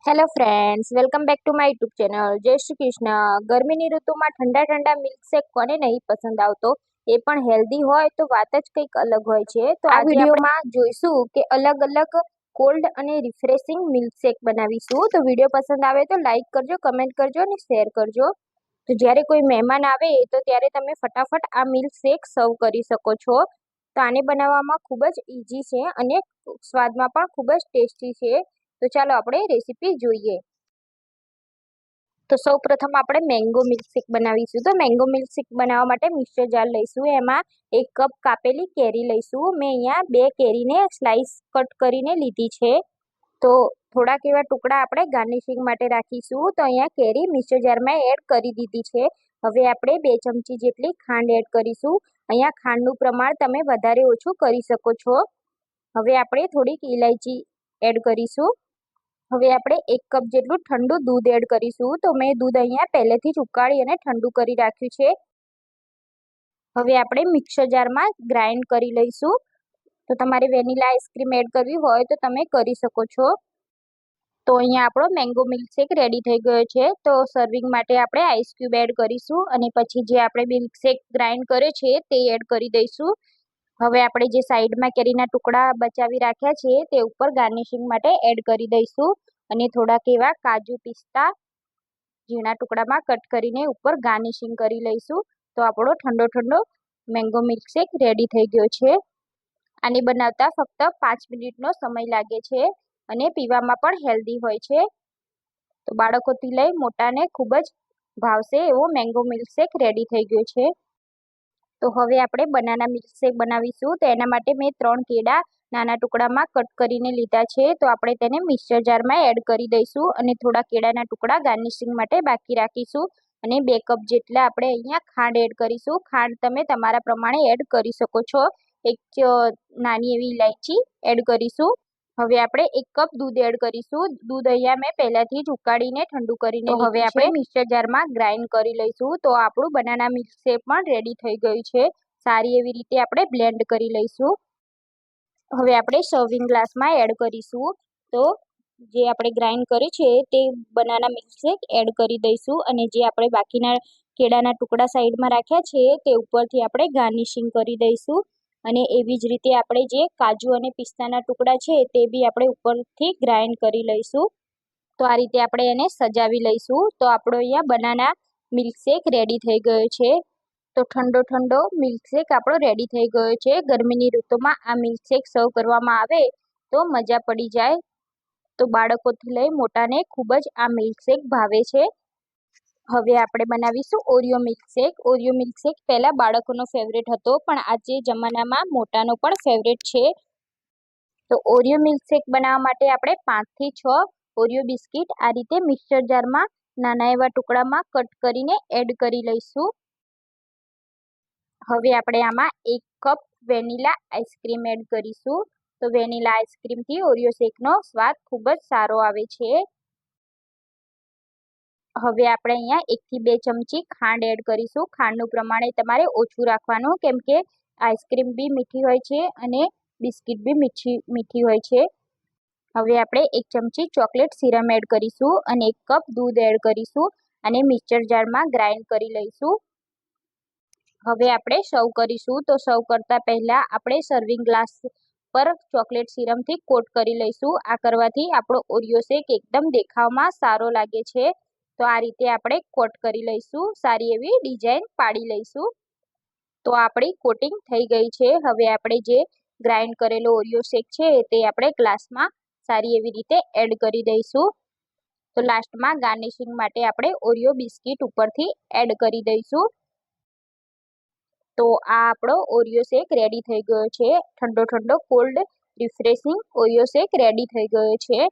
Hello friends, welcome back to my YouTube channel. જય શ્રી કૃષ્ણ. ગરમીની ઋતુમાં ઠંડા ઠંડા મિલ્કશેક કોને નહીં પસંદ આવતો, એ પણ હેલ્ધી હોય તો વાત જ કંઈક અલગ હોય છે. તો આ વિડીયોમાં જોઈશું કે અલગ અલગ કોલ્ડ અને રિફ્રેશિંગ મિલ્કશેક બનાવીશું. તો વિડીયો પસંદ આવે તો લાઈક કરજો, કમેન્ટ કરજો અને શેર કરજો. તો જ્યારે કોઈ મહેમાન આવે તો ત્યારે તમે ફટાફટ આ મિલ્કશેક સર્વ કરી શકો છો. તો આને બનાવવામાં ખૂબ જ ઇઝી છે અને સ્વાદમાં પણ ખૂબ જ ટેસ્ટી છે. તો ચાલો આપણે રેસીપી જોઈએ. તો સૌ પ્રથમ આપણે મેંગો મિલ્કશેક બનાવીશું. તો મેંગો મિલ્કશેક બનાવવા માટે મિક્સર જાર લઈશું. એમાં 1 કપ કાપેલી કેરી લઈશું. મેં અહીંયા 2 કેરીને સ્લાઇસ કટ કરીને લીધી છે. તો થોડાક એવા ટુકડા આપણે ગાર્નિશિંગ માટે રાખીશું. તો અહીંયા કેરી મિક્સર જારમાં એડ કરી દીધી છે. હવે આપણે 2 ચમચી જેટલી ખાંડ એડ કરીશું. અહીંયા ખાંડનું પ્રમાણ તમે વધારે ઓછું કરી શકો છો. હવે આપણે થોડીક ઇલાયચી એડ કરીશું. હવે આપણે 1 કપ જેટલું ઠંડુ દૂધ એડ કરીશું. તો મેં દૂધ અહીંયા પહેલેથી જ ઉકાળી અને ઠંડુ કરી રાખ્યું છે. હવે આપણે મિક્સર જારમાં ગ્રાઇન્ડ કરી લઈશું. તો તમારે વેનીલા આઈસ્ક્રીમ એડ કરવી હોય તો તમે કરી શકો છો. તો અહીંયા આપણો મેંગો મિલ્કશેક રેડી થઈ ગયો છે. તો સર્વિંગ માટે આપણે આઈસ ક્યુબ એડ કરીશું અને પછી જે આપણે મિલ્કશેક ગ્રાઇન્ડ કર્યો છે તે એડ કરી દઈશું. હવે આપણે જે સાઈડમાં કેરીના ટુકડા બચાવી રાખ્યા છે તે ઉપર ગાર્નિશિંગ માટે એડ કરી દઈશું અને થોડાક એવા કાજુ પિસ્તા ઝીણા ટુકડામાં કટ કરીને ઉપર ગાર્નિશિંગ કરી લઈશું. તો આપણો ઠંડો ઠંડો મેંગો મિલ્કશેક રેડી થઈ ગયો છે. આને બનાવતા ફક્ત 5 મિનિટનો સમય લાગે છે અને પીવામાં પણ હેલ્ધી હોય છે. તો બાળકોથી લઈ મોટાને ખૂબ જ ભાવશે એવો મેંગો મિલ્કશેક રેડી થઈ ગયો છે. તો હવે આપણે બનાના મિલ્કશેક બનાવીશું. તો એના માટે મેં 3 કેળા નાના ટુકડામાં કટ કરીને લીધા છે. તો આપણે તેને મિક્સર જારમાં એડ કરી દઈશું અને થોડા કેળાના ટુકડા ગાર્નિશિંગ માટે બાકી રાખીશું અને 2 કપ જેટલા આપણે અહીંયા ખાંડ એડ કરીશું. ખાંડ તમે તમારા પ્રમાણે એડ કરી શકો છો. એક નાની એવી ઇલાયચી એડ કરીશું. હવે આપણે 1 કપ દૂધ એડ કરીશું. દૂધ અહીંયા મેં પહેલાથી જ ઉકાળીને ઠંડુ કરીને હવે આપણે મિક્સર જારમાં ગ્રાઇન્ડ કરી લઈશું. તો આપણું બનાના મિલ્કશેક પણ રેડી થઈ ગયું છે. સારી એવી રીતે આપણે બ્લેન્ડ કરી લઈશું. હવે આપણે સર્વિંગ ગ્લાસમાં એડ કરીશું. તો જે આપણે ગ્રાઇન્ડ કર્યું છે તે બનાના મિલ્કશેક એડ કરી દઈશું અને જે આપણે બાકીના કેળાના ટુકડા સાઈડમાં રાખ્યા છે તે ઉપરથી આપણે ગાર્નિશિંગ કરી દઈશું અને એવી જ રીતે આપણે જે કાજુ અને પિસ્તાના ટુકડા છે તે બી આપણે ઉપરથી ગ્રાઇન્ડ કરી લઈશું. તો આ રીતે આપણે એને સજાવી લઈશું. તો આપણો અહીંયા બનાના મિલ્કશેક રેડી થઈ ગયો છે. તો ઠંડો ઠંડો મિલ્કશેક આપણો રેડી થઈ ગયો છે. ગરમીની ઋતુમાં આ મિલ્કશેક સર્વ કરવામાં આવે તો મજા પડી જાય. તો બાળકોથી લઈ મોટાને ખૂબ જ આ મિલ્કશેક ભાવે છે. હવે આપણે બનાવીશું ઓરિયો મિલ્કશેક. ઓરિયો મિલ્કશેક પહેલાં બાળકોનો ફેવરેટ હતો પણ આજે જમાનામાં મોટાનો પણ ફેવરેટ છે. તો ઓરિયો મિલ્કશેક બનાવવા માટે આપણે 5 થી 6 ઓરિયો બિસ્કિટ આ રીતે મિક્સર જારમાં નાના એવા ટુકડામાં કટ કરીને એડ કરી લઈશું. હવે આપણે આમાં 1 કપ વેનીલા આઈસ્ક્રીમ એડ કરીશું. તો વેનીલા આઈસ્ક્રીમથી ઓરિયો શેકનો સ્વાદ ખૂબ જ સારો આવે છે. હવે આપણે અહીંયા 1 થી 2 ચમચી ખાંડ એડ કરીશું. ખાંડનું પ્રમાણ તમારે ઓછું રાખવાનું કેમ કે આઈસ્ક્રીમ બી મીઠી હોય છે અને બિસ્કિટ બી મીઠી હોય છે. હવે આપણે 1 ચમચી ચોકલેટ સિરમ એડ કરીશું અને 1 કપ દૂધ એડ કરીશું અને મિક્સર જારમાં ગ્રાઇન્ડ કરી લઈશું. હવે આપણે સર્વ કરીશું. તો સર્વ કરતાં પહેલાં આપણે સર્વિંગ ગ્લાસ પર ચોકલેટ સિરમથી કોટ કરી લઈશું. આ કરવાથી આપણો ઓરિયો શેક એકદમ દેખાવમાં સારો લાગે છે. તો આ રીતે આપણે કોટ કરી લઈશું. સારી એવી ડિઝાઇન પાડી લઈશું. તો આપણી કોટિંગ થઈ ગઈ છે. હવે આપણે જે ગ્રાઇન્ડ કરેલો ઓરિયો શેક છે તે આપણે ગ્લાસમાં સારી એવી રીતે એડ કરી દઈશું. તો લાસ્ટમાં ગાર્નિશિંગ માટે આપણે ઓરિયો બિસ્કિટ ઉપરથી એડ કરી દઈશું. તો આ આપણો ઓરિયો શેક રેડી થઈ ગયો છે. ઠંડો ઠંડો cold refreshing Oreo shake ready થઈ ગયો છે.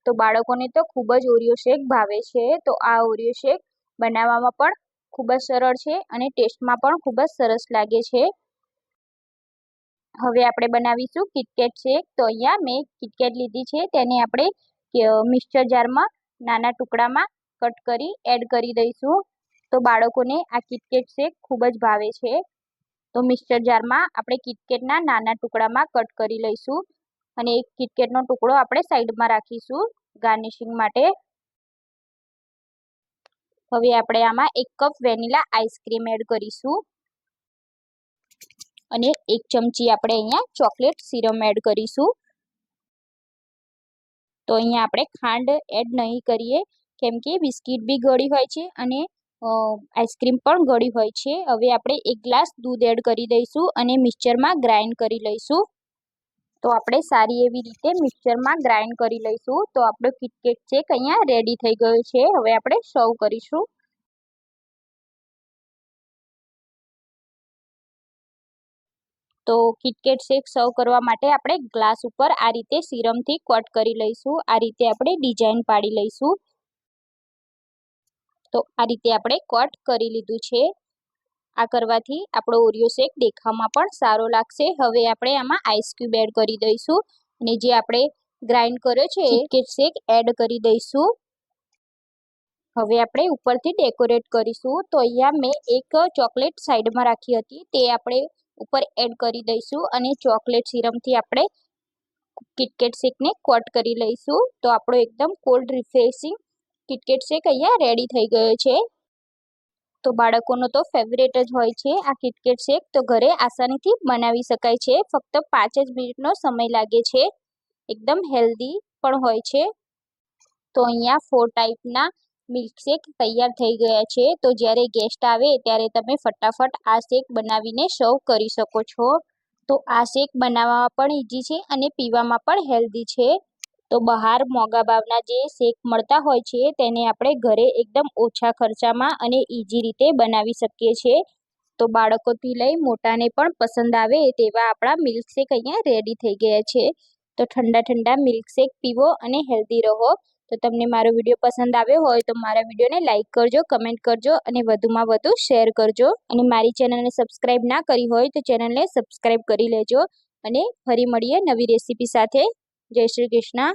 તો બાળકોને તો ખૂબ જ ઓરિયો શેક ભાવે છે. તો આ ઓરિયો શેક બનાવવામાં પણ ખૂબ જ સરળ છે અને ટેસ્ટમાં પણ ખૂબ જ સરસ લાગે છે. હવે આપણે બનાવીશું કિટકેટ શેક. તો અહીંયા મેં કિટકેટ લીધી છે તેને આપણે મિક્સર જારમાં નાના ટુકડામાં કટ કરી એડ કરી દઈશું. તો બાળકોને આ કિટકેટ શેક ખૂબ જ ભાવે છે. તો મિક્સર જારમાં આપણે કિટકેટના નાના ટુકડામાં કટ કરી લઈશું અને એક કિટકેટનો ટુકડો આપણે સાઈડમાં રાખીશું. ગાર્નિશિંગ માટે. હવે આપણે આમાં 1 કપ વેનીલા આઈસ્ક્રીમ એડ કરીશું અને 1 ચમચી આપણે અહીંયા ચોકલેટ સિરમ એડ કરીશું. તો અહીંયા આપણે ખાંડ એડ નહીં કરીએ કેમ કે બિસ્કિટ બી ગળી હોય છે અને આઈસ્ક્રીમ પણ ગળી હોય છે. હવે આપણે 1 ગ્લાસ દૂધ એડ કરી દઈશું અને મિક્સરમાં ગ્રાઇન્ડ કરી લઈશું. તો આપણે સારી એવી રીતે મિક્સરમાં ગ્રાઇન્ડ કરી લઈશું. તો આપણો કિટકેટ શેક અહીંયા રેડી થઈ ગયો છે. હવે આપણે સર્વ કરીશું. તો કિટકેટ શેક સર્વ કરવા માટે આપણે ગ્લાસ ઉપર આ રીતે સિરમથી કોટ કરી લઈશું. આ રીતે આપણે ડિઝાઇન પાડી લઈશું. તો આ રીતે આપણે કોટ કરી લીધું છે. આ કરવાથી આપણો ઓરિયો શેક દેખાવમાં પણ સારો લાગશે. હવે આપણે આમાં આઈસ ક્યુબ એડ કરી દઈશું અને જે આપણે ગ્રાઇન્ડ કર્યો છે કિટકેટ શેક એડ કરી દઈશું. હવે આપણે ઉપરથી ડેકોરેટ કરીશું. તો અહીંયા મેં એક ચોકલેટ સાઈડમાં રાખી હતી તે આપણે ઉપર એડ કરી દઈશું અને ચોકલેટ સિરમથી આપણે કિટકેટ શેકને કોટ કરી લઈશું. તો આપણો એકદમ કોલ્ડ રિફ્રેશિંગ કિટકેટ શેક અહીંયા રેડી થઈ ગયો છે. તો બાળકોનો તો ફેવરેટ જ હોય છે આ કિટકેટ શેક. તો ઘરે આસાનીથી બનાવી શકાય છે. ફક્ત 5 જ મિનિટનો સમય લાગે છે. એકદમ હેલ્ધી પણ હોય છે. તો અહીંયા 4 ટાઈપના મિલ્કશેક તૈયાર થઈ ગયા છે. તો જ્યારે ગેસ્ટ આવે ત્યારે તમે ફટાફટ આ શેક બનાવીને સર્વ કરી શકો છો. તો આ શેક બનાવવામાં પણ ઇઝી છે અને પીવામાં પણ હેલ્ધી છે. તો બહાર મોંઘા ભાવના જે શેક મળતા હોય છે તેને આપણે ઘરે એકદમ ઓછા ખર્ચામાં અને ઇઝી રીતે બનાવી શકીએ છીએ. તો બાળકોથી લઈ મોટાને પણ પસંદ આવે તેવા આપણા મિલ્કશેક અહીંયા રેડી થઈ ગયા છે. તો ઠંડા ઠંડા મિલ્કશેક પીવો અને હેલ્ધી રહો. તો તમને મારો વિડીયો પસંદ આવ્યો હોય તો મારા વિડીયોને લાઇક કરજો, કમેન્ટ કરજો અને વધુમાં વધુ શેર કરજો. અને મારી ચેનલને સબસ્ક્રાઈબ ના કરી હોય તો ચેનલને સબસ્ક્રાઈબ કરી લેજો. અને ફરી મળીએ નવી રેસીપી સાથે. જય શ્રી કૃષ્ણ.